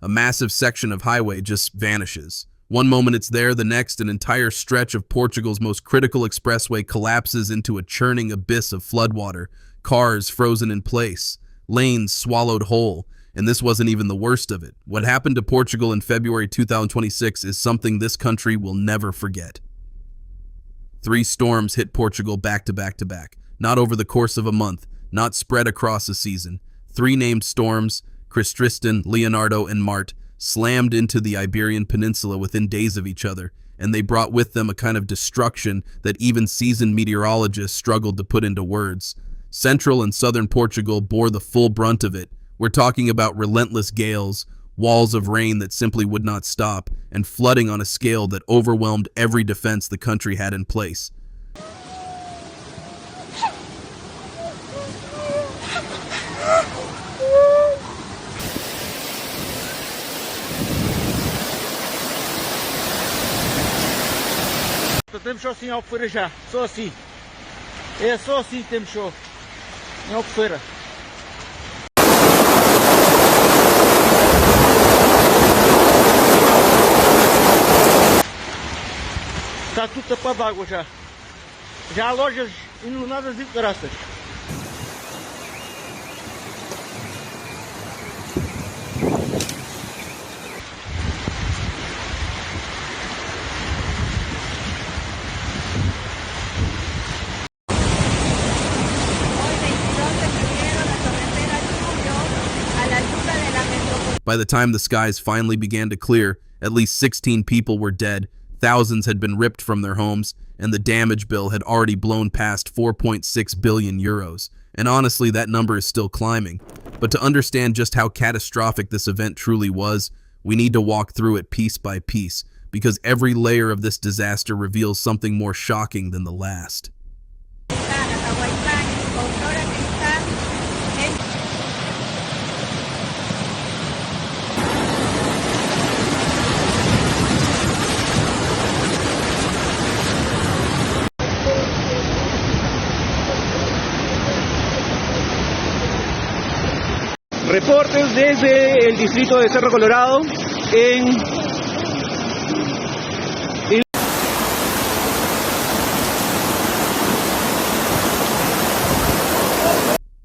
A massive section of highway just vanishes. One moment it's there, the next an entire stretch of Portugal's most critical expressway collapses into a churning abyss of floodwater, cars frozen in place, lanes swallowed whole. And this wasn't even the worst of it. What happened to Portugal in February 2026 is something this country will never forget. 3 storms hit Portugal back to back to back, not over the course of a month, not spread across a season. 3 named storms, Tristan, Leonardo, and Mart, slammed into the Iberian Peninsula within days of each other, and they brought with them a kind of destruction that even seasoned meteorologists struggled to put into words. Central and southern Portugal bore the full brunt of it. We're talking about relentless gales, walls of rain that simply would not stop, and flooding on a scale that overwhelmed every defense the country had in place. Temos só assim Albufeira já, só assim. É só assim que temos só em Albufeira. Está tudo tapado de água já. Já há lojas iluminadas e caraças. By the time the skies finally began to clear, at least 16 people were dead, thousands had been ripped from their homes, and the damage bill had already blown past 4.6 billion euros. And honestly, that number is still climbing. But to understand just how catastrophic this event truly was, we need to walk through it piece by piece, because every layer of this disaster reveals something more shocking than the last. Reportes desde el distrito de Cerro Colorado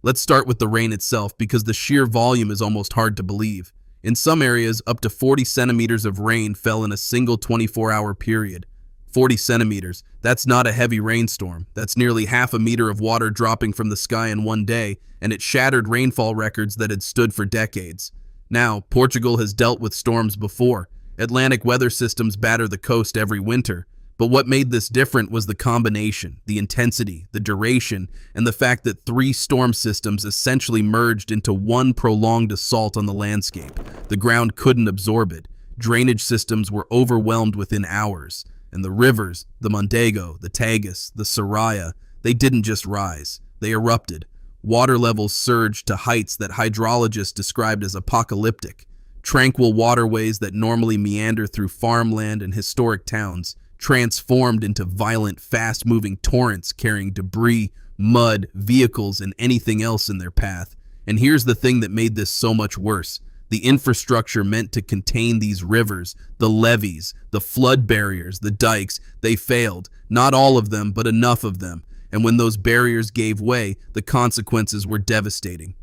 Let's start with the rain itself, because the sheer volume is almost hard to believe. In some areas, up to 40 centimeters of rain fell in a single 24-hour period. 40 centimeters. That's not a heavy rainstorm. That's nearly half a meter of water dropping from the sky in one day, and it shattered rainfall records that had stood for decades. Now, Portugal has dealt with storms before. Atlantic weather systems batter the coast every winter. But what made this different was the combination, the intensity, the duration, and the fact that 3 storm systems essentially merged into one prolonged assault on the landscape. The ground couldn't absorb it. Drainage systems were overwhelmed within hours. And the rivers, the Mondego, the Tagus, the Soraya, they didn't just rise, they erupted. Water levels surged to heights that hydrologists described as apocalyptic. Tranquil waterways that normally meander through farmland and historic towns transformed into violent, fast-moving torrents carrying debris, mud, vehicles, and anything else in their path. And here's the thing that made this so much worse. The infrastructure meant to contain these rivers, the levees, the flood barriers, the dikes, they failed. Not all of them, but enough of them. And when those barriers gave way, the consequences were devastating.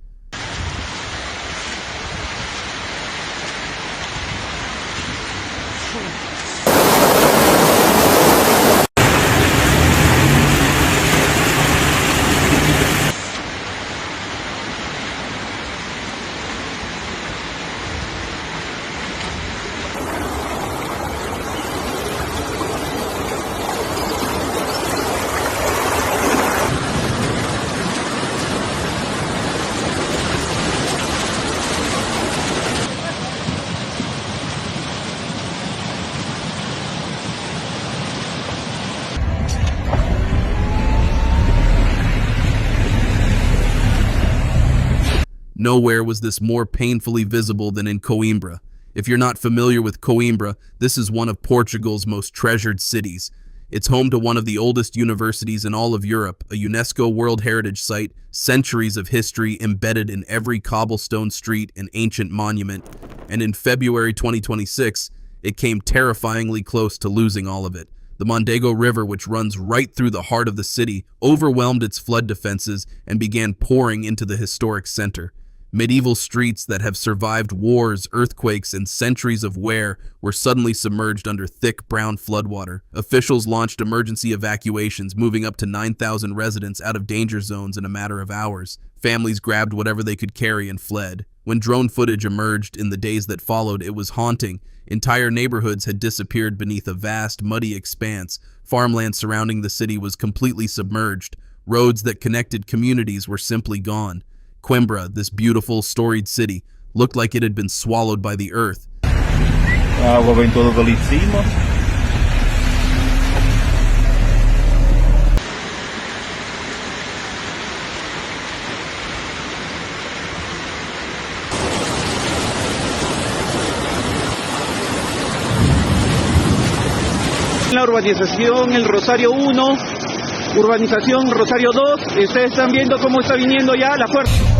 Nowhere was this more painfully visible than in Coimbra. If you're not familiar with Coimbra, this is one of Portugal's most treasured cities. It's home to one of the oldest universities in all of Europe, a UNESCO World Heritage Site, centuries of history embedded in every cobblestone street and ancient monument. And in February 2026, it came terrifyingly close to losing all of it. The Mondego River, which runs right through the heart of the city, overwhelmed its flood defenses and began pouring into the historic center. Medieval streets that have survived wars, earthquakes, and centuries of wear were suddenly submerged under thick brown floodwater. Officials launched emergency evacuations, moving up to 9,000 residents out of danger zones in a matter of hours. Families grabbed whatever they could carry and fled. When drone footage emerged in the days that followed, it was haunting. Entire neighborhoods had disappeared beneath a vast, muddy expanse. Farmland surrounding the city was completely submerged. Roads that connected communities were simply gone. Coimbra, this beautiful, storied city, looked like it had been swallowed by the earth. A água vem toda ali de cima. La urbanización El Rosario 1, urbanización Rosario 2, ustedes están viendo cómo está viniendo ya la fuerza.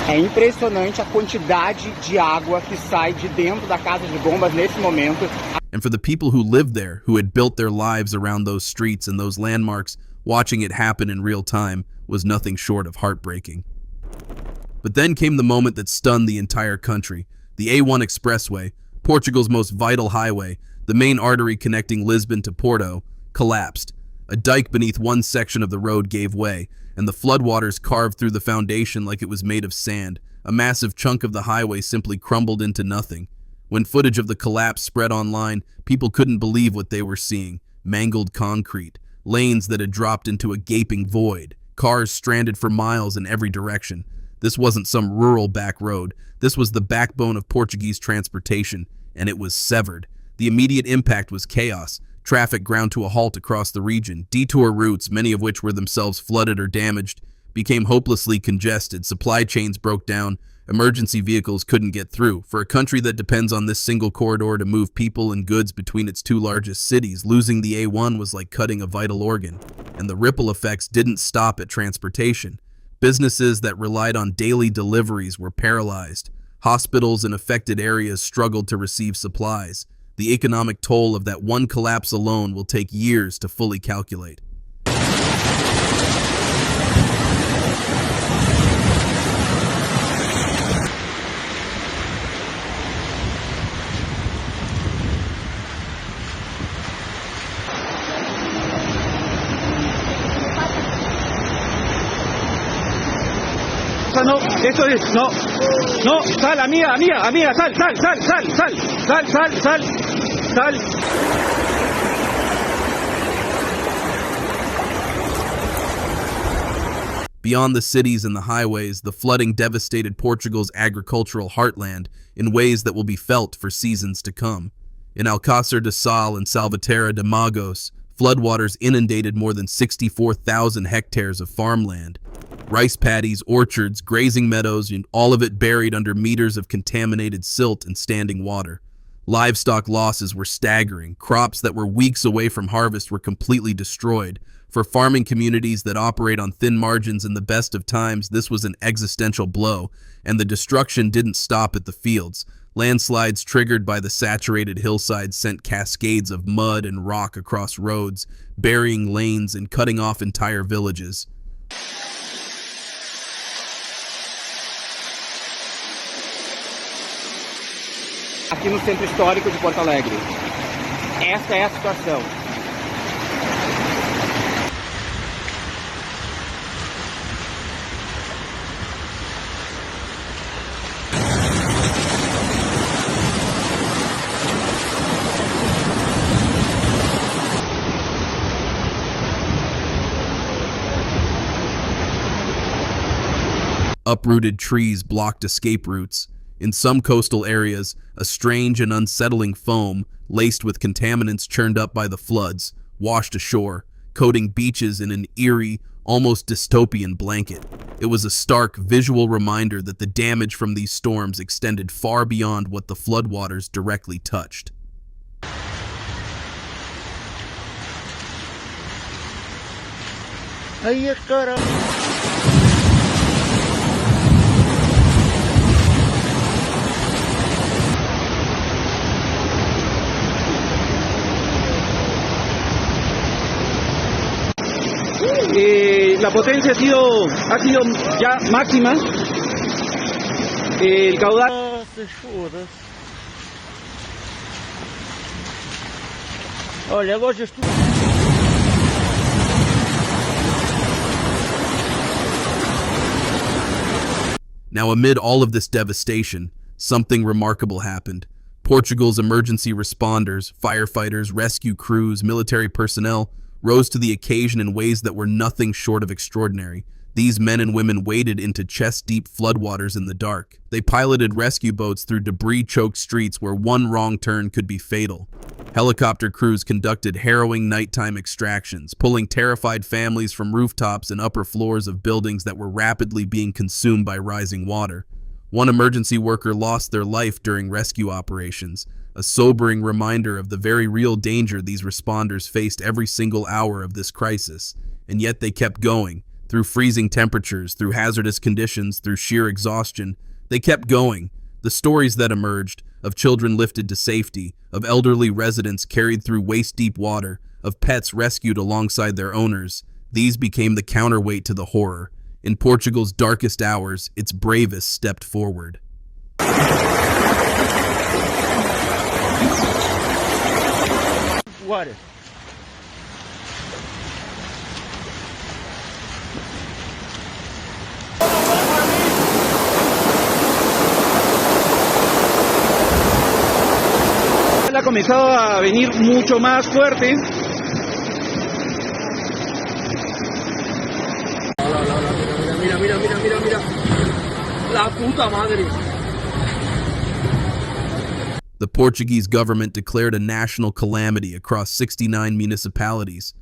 É impressionante a quantidade de água que sai de dentro da casa de bombas nesse momento. And for the people who lived there, who had built their lives around those streets and those landmarks, watching it happen in real time was nothing short of heartbreaking. But then came the moment that stunned the entire country. The A1 Expressway, Portugal's most vital highway, the main artery connecting Lisbon to Porto, collapsed. A dyke beneath one section of the road gave way, and the floodwaters carved through the foundation like it was made of sand. A massive chunk of the highway simply crumbled into nothing. When footage of the collapse spread online, people couldn't believe what they were seeing. Mangled concrete, lanes that had dropped into a gaping void, cars stranded for miles in every direction. This wasn't some rural back road. This was the backbone of Portuguese transportation, and it was severed. The immediate impact was chaos. Traffic ground to a halt across the region. Detour routes, many of which were themselves flooded or damaged, became hopelessly congested. Supply chains broke down. Emergency vehicles couldn't get through. For a country that depends on this single corridor to move people and goods between its two largest cities, losing the A1 was like cutting a vital organ. And the ripple effects didn't stop at transportation. Businesses that relied on daily deliveries were paralyzed. Hospitals in affected areas struggled to receive supplies. The economic toll of that one collapse alone will take years to fully calculate. No, esto es, no, sal, amiga, sal. Beyond the cities and the highways, the flooding devastated Portugal's agricultural heartland in ways that will be felt for seasons to come. In Alcácer de Sal and Salvaterra de Magos, floodwaters inundated more than 64,000 hectares of farmland. Rice paddies, orchards, grazing meadows, and all of it buried under meters of contaminated silt and standing water. Livestock losses were staggering. Crops that were weeks away from harvest were completely destroyed. For farming communities that operate on thin margins in the best of times, this was an existential blow, and the destruction didn't stop at the fields. Landslides triggered by the saturated hillsides sent cascades of mud and rock across roads, burying lanes and cutting off entire villages. Aqui no centro histórico de Porto Alegre. Esta é a situação. Uprooted trees blocked escape routes. In some coastal areas, a strange and unsettling foam, laced with contaminants churned up by the floods, washed ashore, coating beaches in an eerie, almost dystopian blanket. It was a stark visual reminder that the damage from these storms extended far beyond what the floodwaters directly touched. Ay, cara. La potencia ha sido ya máxima. El caudal. Olha, agora estou. Now, amid all of this devastation, something remarkable happened. Portugal's emergency responders, firefighters, rescue crews, military personnel rose to the occasion in ways that were nothing short of extraordinary. These men and women waded into chest-deep floodwaters in the dark. They piloted rescue boats through debris-choked streets where one wrong turn could be fatal. Helicopter crews conducted harrowing nighttime extractions, pulling terrified families from rooftops and upper floors of buildings that were rapidly being consumed by rising water. One emergency worker lost their life during rescue operations, a sobering reminder of the very real danger these responders faced every single hour of this crisis. And yet they kept going. Through freezing temperatures, through hazardous conditions, through sheer exhaustion, they kept going. The stories that emerged, of children lifted to safety, of elderly residents carried through waist-deep water, of pets rescued alongside their owners, these became the counterweight to the horror. In Portugal's darkest hours, its bravest stepped forward. Water. Ha comenzado a venir mucho más fuerte. Mira. La puta madre. The Portuguese government declared a national calamity across 69 municipalities.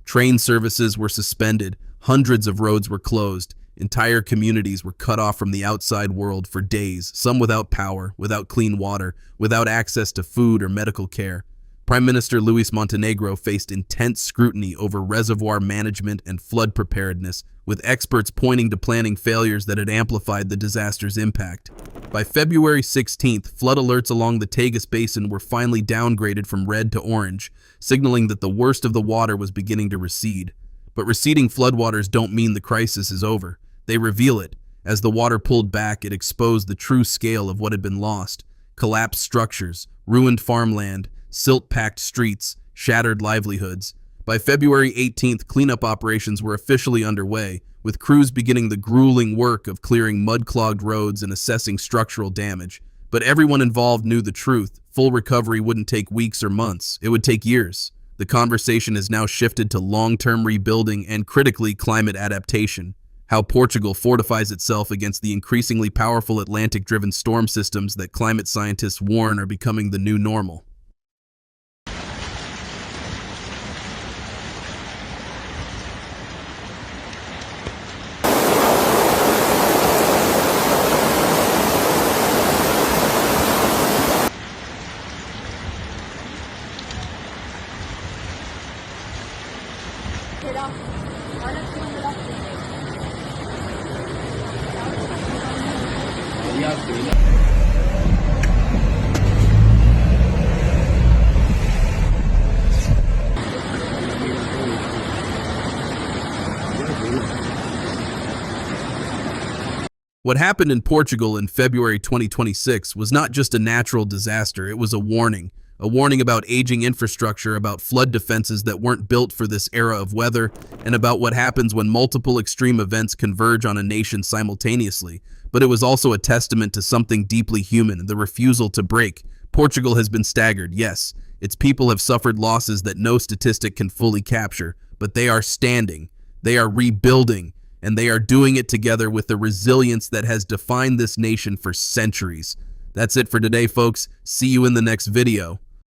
Train services were suspended, hundreds of roads were closed, entire communities were cut off from the outside world for days, some without power, without clean water, without access to food or medical care. Prime Minister Luis Montenegro faced intense scrutiny over reservoir management and flood preparedness, with experts pointing to planning failures that had amplified the disaster's impact. By February 16th, flood alerts along the Tagus Basin were finally downgraded from red to orange, signaling that the worst of the water was beginning to recede. But receding floodwaters don't mean the crisis is over. They reveal it. As the water pulled back, it exposed the true scale of what had been lost. Collapsed structures, ruined farmland, silt-packed streets, shattered livelihoods. By February 18th, cleanup operations were officially underway, with crews beginning the grueling work of clearing mud-clogged roads and assessing structural damage. But everyone involved knew the truth. Full recovery wouldn't take weeks or months. It would take years. The conversation has now shifted to long-term rebuilding and, critically, climate adaptation. How Portugal fortifies itself against the increasingly powerful Atlantic-driven storm systems that climate scientists warn are becoming the new normal. What happened in Portugal in February 2026 was not just a natural disaster, it was a warning about aging infrastructure, about flood defenses that weren't built for this era of weather, and about what happens when multiple extreme events converge on a nation simultaneously. But it was also a testament to something deeply human, the refusal to break. Portugal has been staggered, yes. Its people have suffered losses that no statistic can fully capture, but they are standing, they are rebuilding, and they are doing it together with the resilience that has defined this nation for centuries. That's it for today, folks. See you in the next video.